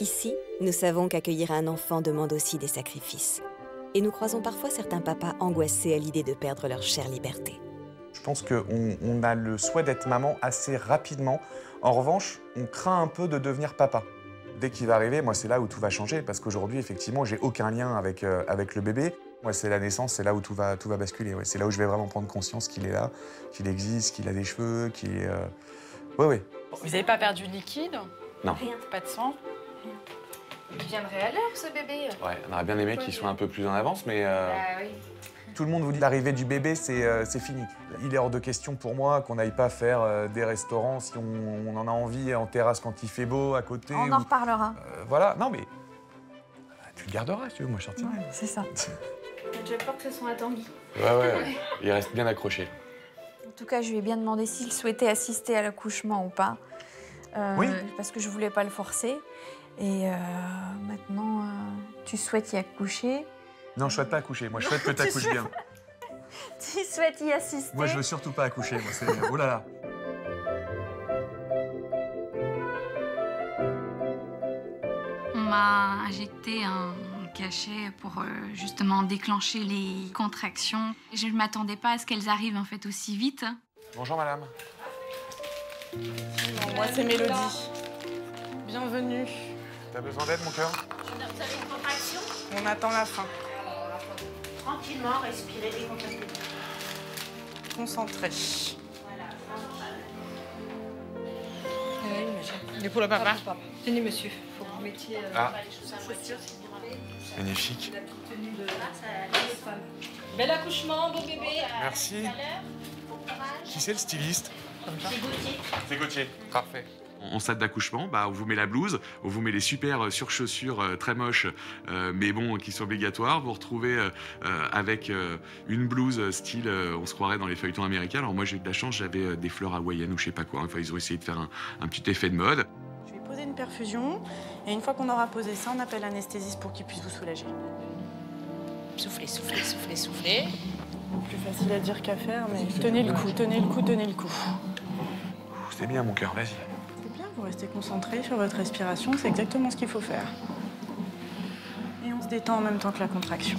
Ici, nous savons qu'accueillir un enfant demande aussi des sacrifices. Et nous croisons parfois certains papas angoissés à l'idée de perdre leur chère liberté. Je pense qu'on a le souhait d'être maman assez rapidement. En revanche, on craint un peu de devenir papa. Dès qu'il va arriver, moi, c'est là où tout va changer, parce qu'aujourd'hui, effectivement, j'ai aucun lien avec le bébé. Moi, c'est la naissance, c'est là où tout va basculer. Ouais. C'est là où je vais vraiment prendre conscience qu'il est là, qu'il existe, qu'il a des cheveux, qu'il est... Oui. Vous n'avez pas perdu de liquide? Non. Rien. Pas de sang? Il viendrait à l'heure, ce bébé. Ouais, on aurait bien aimé qu'il soit un peu plus en avance, mais... Oui. Tout le monde vous dit l'arrivée du bébé, c'est fini. Il est hors de question pour moi qu'on n'aille pas faire des restaurants si on en a envie en terrasse quand il fait beau, à côté. On en reparlera. Voilà, non mais... Tu le garderas si tu veux, moi je sortirai. Ouais, c'est ça. J'ai peur que ce soit à Tanguy. Ouais, il reste bien accroché. En tout cas, je lui ai bien demandé s'il souhaitait assister à l'accouchement ou pas. Oui. Parce que je voulais pas le forcer. Et maintenant, tu souhaites y accoucher. Non, je souhaite pas accoucher. Moi, je souhaite que tu accouches bien. Tu souhaites y assister. Moi, je veux surtout pas accoucher. Moi, c'est... Oh là là. On m'a injecté un cachet pour justement déclencher les contractions. Je ne m'attendais pas à ce qu'elles arrivent en fait aussi vite. Bonjour, madame. Non, moi, c'est Mélodie. Bienvenue. T'as besoin d'aide, mon cœur? Vous avez une contraction? On attend la fin. Tranquillement, respirez, décontractez. Concentré. Voilà. Il est pour le papa. Tenez, monsieur. Faut que vous mettiez Ah. les choses à voiture, c'est bien. Magnifique. La petite tenue de ça, bel accouchement, beau bébé. Merci. Tout à l'heure. Bon courage. Qui c'est le styliste? C'est Gauthier. C'est Gauthier. Parfait. En salle d'accouchement, on vous met la blouse, on vous met les super surchaussures très moches, mais bon, qui sont obligatoires. Vous retrouvez avec une blouse style, on se croirait dans les feuilletons américains. Alors moi, j'ai eu de la chance, j'avais des fleurs hawaïennes ou je sais pas quoi. Enfin, ils ont essayé de faire un petit effet de mode. Je vais poser une perfusion. Et une fois qu'on aura posé ça, on appelle l'anesthésiste pour qu'il puisse vous soulager. Soufflez, soufflez, soufflez, soufflez. Plus facile à dire qu'à faire, mais tenez le coup, tenez le coup, tenez le coup. C'est bien, mon cœur, vas-y. C'est bien, vous restez concentré sur votre respiration, c'est exactement ce qu'il faut faire. Et on se détend en même temps que la contraction.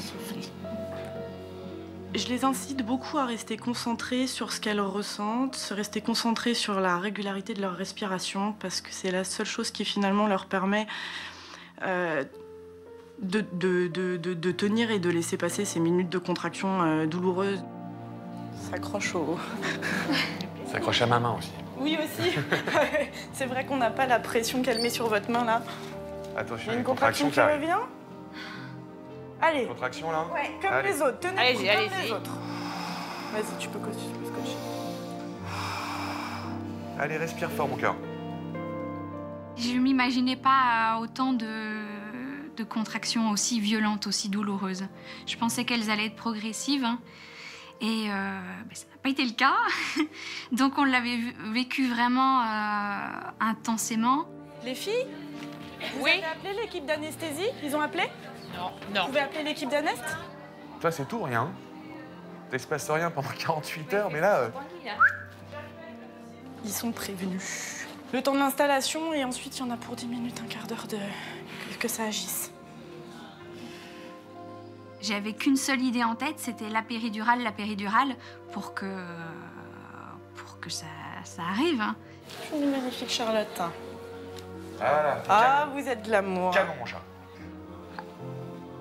Je les incite beaucoup à rester concentrés sur ce qu'elles ressentent, rester concentrés sur la régularité de leur respiration, parce que c'est la seule chose qui finalement leur permet de tenir et de laisser passer ces minutes de contraction douloureuses. S'accroche au... S'accroche à ma main aussi. Oui, aussi. C'est vrai qu'on n'a pas la pression qu'elle met sur votre main, là. Attention, Il y a une contraction qui revient. Allez. Contraction, là? Ouais, comme Allez. les autres. Tenez le coup, Allez-y, comme allez-y. les autres. Vas-y, tu peux scotcher. Allez, respire fort, mon cœur. Je ne m'imaginais pas autant de contractions aussi violentes, aussi douloureuses. Je pensais qu'elles allaient être progressives. Et ça n'a pas été le cas. Donc on l'avait vécu vraiment intensément. Les filles, vous avez appelé l'équipe d'anesthésie? Ils ont appelé? Non. Vous pouvez appeler l'équipe d'anest? Toi, c'est tout, rien. Il se passe rien pendant 48 heures, mais là... Ils sont prévenus. Le temps de l'installation et ensuite il y en a pour 10 minutes, un quart d'heure que ça agisse. J'avais qu'une seule idée en tête, c'était la péridurale, pour que ça arrive. Une magnifique Charlotte. Voilà, Ah, vous êtes de l'amour. calme, mon chat.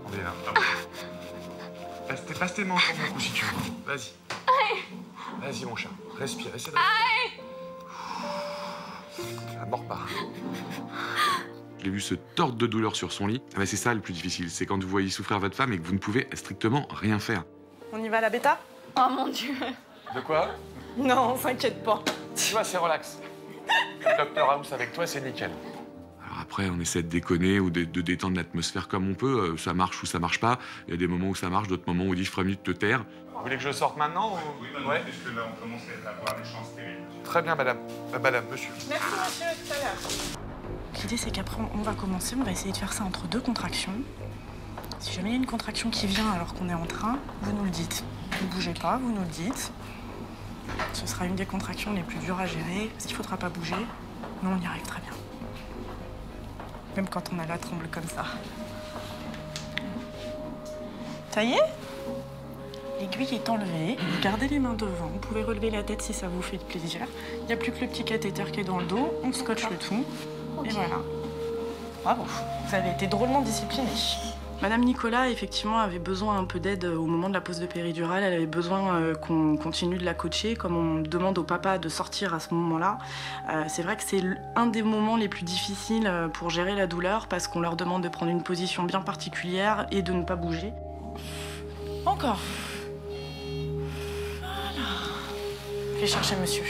On est là. Passe tes mains sur mon cou si tu veux. Vas-y. Vas-y, mon chat. Respire. Essaie de respirer. Ça mord pas. Je l'ai vu se tordre de douleur sur son lit. C'est ça le plus difficile. C'est quand vous voyez souffrir votre femme et que vous ne pouvez strictement rien faire. On y va à la bêta? Oh mon Dieu. De quoi? Non, s'inquiète pas. Tu vois, c'est relax. Le docteur House avec toi, c'est nickel. Alors après, on essaie de déconner ou de détendre l'atmosphère comme on peut. Ça marche ou ça marche pas. Il y a des moments où ça marche, d'autres moments où on dit « je ferais mieux de te taire ». Vous voulez que je sorte maintenant ou... Oui, madame, parce que là, on commence à avoir des chances terribles. Très bien, madame. Madame, monsieur. Merci, monsieur, à tout à l'heure. L'idée, c'est qu'après, on va commencer, on va essayer de faire ça entre deux contractions. Si jamais il y a une contraction qui vient alors qu'on est en train, vous nous le dites. Ne bougez pas, vous nous le dites. Ce sera une des contractions les plus dures à gérer, parce qu'il ne faudra pas bouger, mais on y arrive très bien. Même quand on a la tremble comme ça. Ça y est? L'aiguille est enlevée. Gardez les mains devant. Vous pouvez relever la tête si ça vous fait plaisir. Il n'y a plus que le petit cathéter qui est dans le dos. On scotche le tout. Et voilà. Bravo. Vous avez été drôlement disciplinée. Madame Nicolas, effectivement, avait besoin un peu d'aide au moment de la pose de péridurale. Elle avait besoin qu'on continue de la coacher, comme on demande au papa de sortir à ce moment-là. C'est vrai que c'est un des moments les plus difficiles pour gérer la douleur, parce qu'on leur demande de prendre une position bien particulière et de ne pas bouger. Encore. Voilà. Je vais chercher monsieur.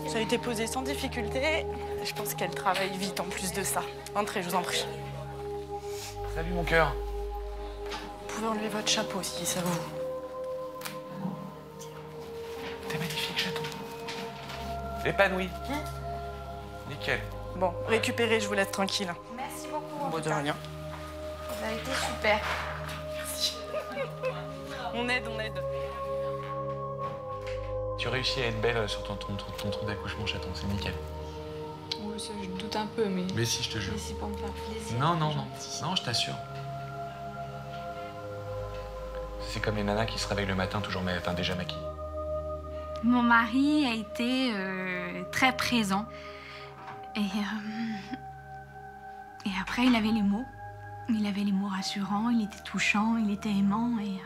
Ça a été posé sans difficulté. Je pense qu'elle travaille vite en plus de ça. Entrez, je vous en prie. Salut mon cœur. Vous pouvez enlever votre chapeau si ça vous. T'es magnifique, chaton. Épanoui. Nickel. Bon, récupérez, je vous laisse tranquille. Merci beaucoup. Bon, de rien. Vous avez été super. On aide, on aide. Tu réussis à être belle sur ton trou d'accouchement, chaton, c'est nickel. Oui, ça, je doute un peu, mais... Mais si, je te jure. Mais c'est pour me faire plaisir. Non, non, non. Non, je t'assure. C'est comme les nanas qui se réveillent le matin déjà maquillées. Mon mari a été très présent. Et après, il avait les mots. Il avait les mots rassurants, il était touchant, il était aimant. Et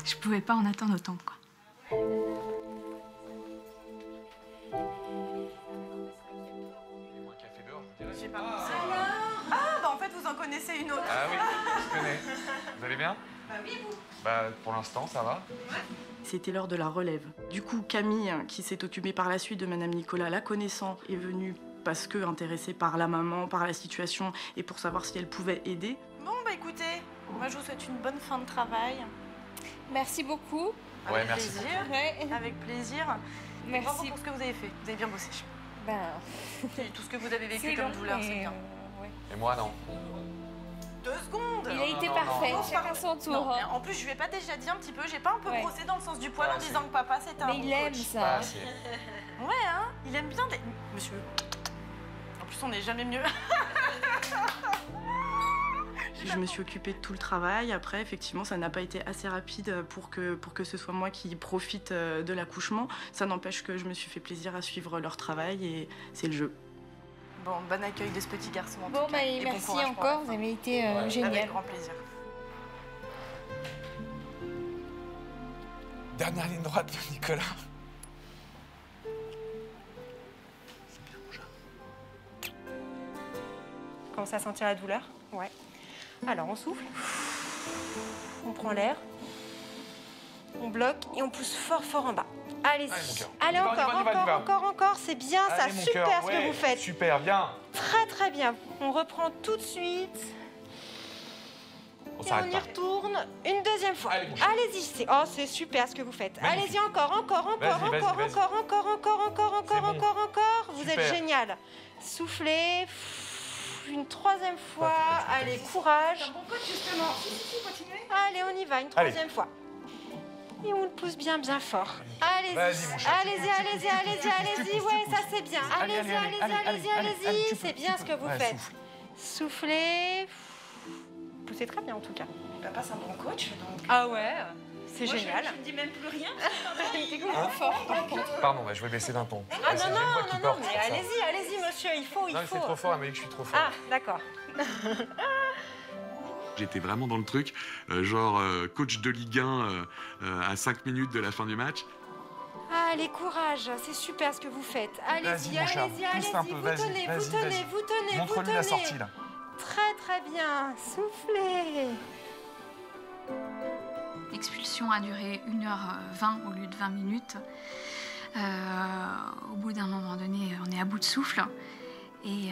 je pouvais pas en attendre autant, quoi. J'ai pas pensé. Ah, bah en fait, vous en connaissez une autre. Ah oui, je connais. Vous allez bien? Bah oui, vous. Bah, pour l'instant, ça va. C'était l'heure de la relève. Du coup, Camille, qui s'est occupée par la suite de Madame Nicolas, la connaissant, est venue parce que intéressée par la maman, par la situation et pour savoir si elle pouvait aider. Bon, bah écoutez, moi je vous souhaite une bonne fin de travail. Merci beaucoup. Ouais, Avec merci plaisir. Ouais. Avec plaisir. Merci. Bravo pour ce que vous avez fait. Vous avez bien bossé. Ben, Et tout ce que vous avez vécu c'est comme long, douleur, mais, c'est bien. ouais. Et moi, non. 2 secondes. Il a été non, parfait, non. chacun son tour. Non, hein. en plus, je lui ai pas déjà dit un petit peu, j'ai pas un peu Ouais. brossé dans le sens du poil Pas en assez. disant que papa c'était un Mais bon il aime coach. ça. Pas hein. assez. Ouais, hein, il aime bien des... Monsieur. En plus, on n'est jamais mieux. Je me suis occupée de tout le travail. Après, effectivement, ça n'a pas été assez rapide pour que ce soit moi qui profite de l'accouchement. Ça n'empêche que je me suis fait plaisir à suivre leur travail et c'est le jeu. Bon, bon accueil de ce petit garçon en Bon, tout cas. bah, Et bon merci courage pour la encore, fin. vous avez été Avec génial. grand plaisir. Dernière ligne droite de Nicolas. Commence à sentir la douleur? Ouais. Alors, on souffle. On prend l'air. On bloque et on pousse fort, fort en bas. Allez-y. Allez, mon cœur. Allez, On y va, encore, on y va, on y va. encore. C'est bien ça. Allez, mon Super cœur, ce ouais, que vous faites. Super, bien. Très, très bien. On reprend tout de suite. On Et on s'arrête y pas. retourne une deuxième fois. Allez, mon chéri. Allez-y. C'est super ce que vous faites. Magnifique. Allez-y, encore. Vas-y, vas-y, vas-y. Encore. Vous Super. êtes génial. Soufflez. Une troisième fois. Bah, Allez, courage. Bon coach, justement. Si, continuez. Allez, on y va, une troisième fois. Et on le pousse bien, bien fort. Allez-y, Vas-y, mon chéri. allez-y, ouais, ça c'est bien. Allez, Allez-y, tu c'est peux, bien tu ce peux. que vous Ouais, faites. souffle. Soufflez. Poussez très bien en tout cas. Papa, c'est un bon coach, donc... Ah ouais, c'est génial. Je ne dis même plus rien. Pardon, bah, je vais baisser d'un ton. Ah Ouais, c'est non, moi qui porte, mais c'est ça. allez-y, monsieur, il faut. Non, mais c'est trop fort, elle m'a dit que je suis trop fort. Ah, d'accord. J'étais vraiment dans le truc, genre coach de Ligue 1 à 5 minutes de la fin du match. Allez, courage, c'est super ce que vous faites. Allez-y, Vas-y, mon chat, pousse un peu, vous vas-y, tenez, vas-y, vous tenez, vas-y. vous tenez, Montre-lui la sortie, là. Très, très bien. Soufflez. L'expulsion a duré 1h20 au lieu de 20 minutes. Au bout d'un moment donné, on est à bout de souffle. Et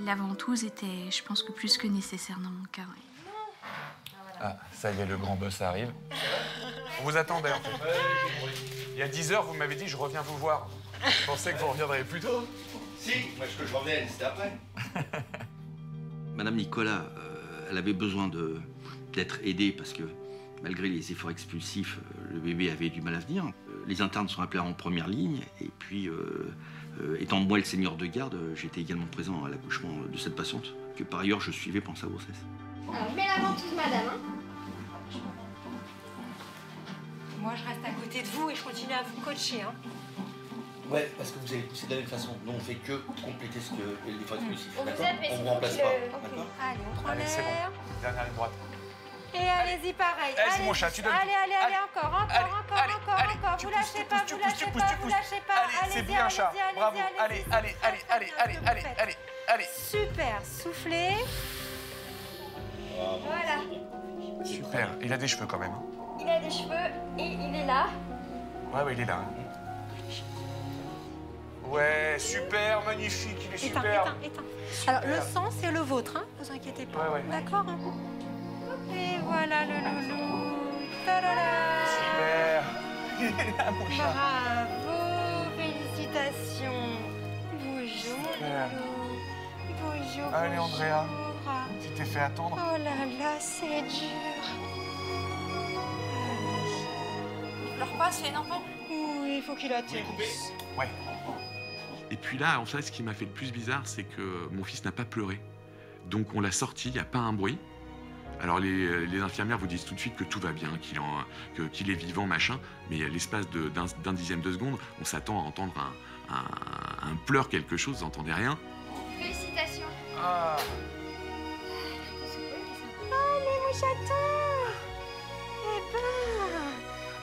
la ventouse était, je pense que plus que nécessaire dans mon cas. Ouais. Ah, ça y est, le grand boss arrive. On vous attendait, en fait. Il y a 10 heures, vous m'avez dit, je reviens vous voir. Je pensais que vous reviendriez plus tôt. Si, moi ce que je revenais, c'était après. Madame Nicolas, elle avait besoin d'être aidée parce que malgré les efforts expulsifs, le bébé avait du mal à venir. les internes sont appelés en première ligne. Et puis, étant moi le seigneur de garde, j'étais également présent à l'accouchement de cette patiente, que par ailleurs je suivais pendant sa grossesse. Alors, belle aventure, madame. Hein. Moi, je reste à côté de vous et je continue à vous coacher. Hein. Ouais, parce que vous allez pousser de la même façon. Nous, on fait que compléter ce que l'effort exclusif. On vous D'accord? aide, mais On c'est vous remplace vous qui pas. le- D'accord? Allez, on prend Allez, c'est bon. l'air. Dernière ligne droite. Et allez-y, pareil. Allez, c'est mon chat, tu donnes. Allez, Allez, encore. allez, allez, Encore. tu Vous pousses, lâchez tu pas, pousses, vous tu lâchez pousses, pas, tu vous pousses. lâchez pas. Allez, c'est Allez-y, bien, chat. allez-y, Bravo. allez-y, Allez, allez. Super, soufflez. Voilà. Super. Il a des cheveux quand même. hein. Il a des cheveux et il est là. Ouais, il est là. hein. Ouais, super, magnifique, il est super. Éteins. Alors, le sang, c'est le vôtre, hein. Vous inquiétez pas. Ouais. D'accord, hein. Et voilà le loulou. Ta-da-da. Super. Il est là, mon chat. Bravo, félicitations. Bonjour, mon Super. loulou. Bonjour, Allez, bonjour. Andrea. Tu t'es fait attendre. Oh là là, c'est dur. Il pleure pas, c'est normal. Oui, il faut qu'il atterrisse. Ouais. Et puis là, en fait, ce qui m'a fait le plus bizarre, c'est que mon fils n'a pas pleuré. Donc on l'a sorti, il n'y a pas un bruit. Alors les infirmières vous disent tout de suite que tout va bien, qu'il est vivant, machin. Mais à l'espace d'un dixième de seconde, on s'attend à entendre un pleur, quelque chose, vous n'entendez rien. Félicitations. Ah. Allez, mon chaton. Eh ben,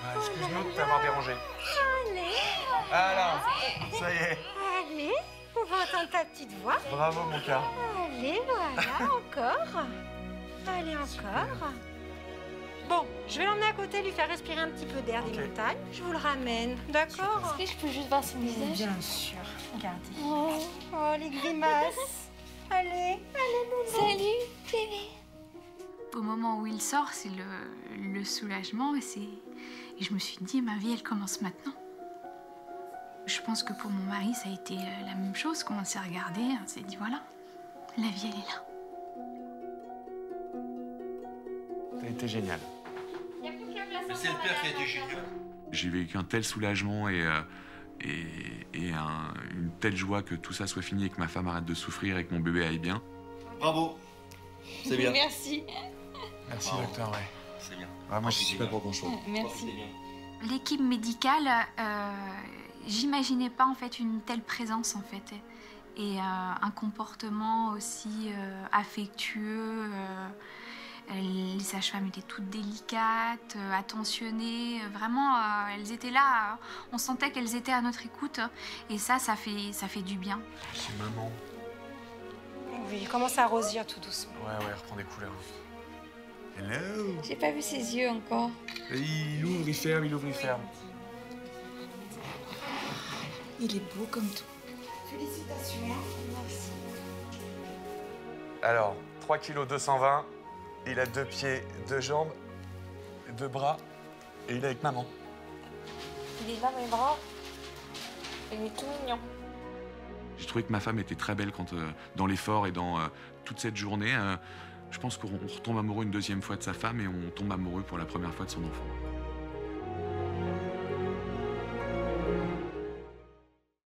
Bah, excuse-nous de t'avoir dérangé. allez. Alors, ça y est. Allez, on va entendre ta petite voix. Bravo, mon cœur. Allez, voilà, encore. Allez, encore. Bon, je vais l'emmener à côté, lui faire respirer un petit peu d'air des montagnes. Je vous le ramène, d'accord? Est-ce que je peux juste voir son visage? Bien sûr, regardez. Oh, Oh, les grimaces. Allez, salut, bébé. Au moment où il sort, c'est le soulagement et je me suis dit, ma vie, elle commence maintenant. Je pense que pour mon mari, ça a été la même chose. Quand on s'est regardé, on s'est dit, voilà, la vie, elle est là. T'as été génial. Il n'y a plus que le place. Mais c'est le père qui a été génial. J'ai vécu un tel soulagement et une telle joie que tout ça soit fini et que ma femme arrête de souffrir et que mon bébé aille bien. Bravo. C'est bien. Merci. Merci, docteur, ouais. C'est bien. Ouais, moi, je suis pas pour grand-chose. Merci. L'équipe médicale, j'imaginais pas en fait une telle présence en fait et un comportement aussi affectueux. Les sages-femmes étaient toutes délicates, attentionnées, vraiment, elles étaient là. On sentait qu'elles étaient à notre écoute et ça fait du bien. C'est maman. Oui, il commence à rosir tout doucement. Ouais, reprend des couleurs. Hello. J'ai pas vu ses yeux encore. Il ouvre, il ferme, il ouvre, il ferme. Il est beau comme tout. Félicitations. Merci. Alors, 3 kg 220. Il a 2 pieds, 2 jambes, 2 bras. Et il est avec maman. Il est là, mes bras. Il est tout mignon. J'ai trouvé que ma femme était très belle dans l'effort et dans toute cette journée. Je pense qu'on retombe amoureux une deuxième fois de sa femme et on tombe amoureux pour la première fois de son enfant.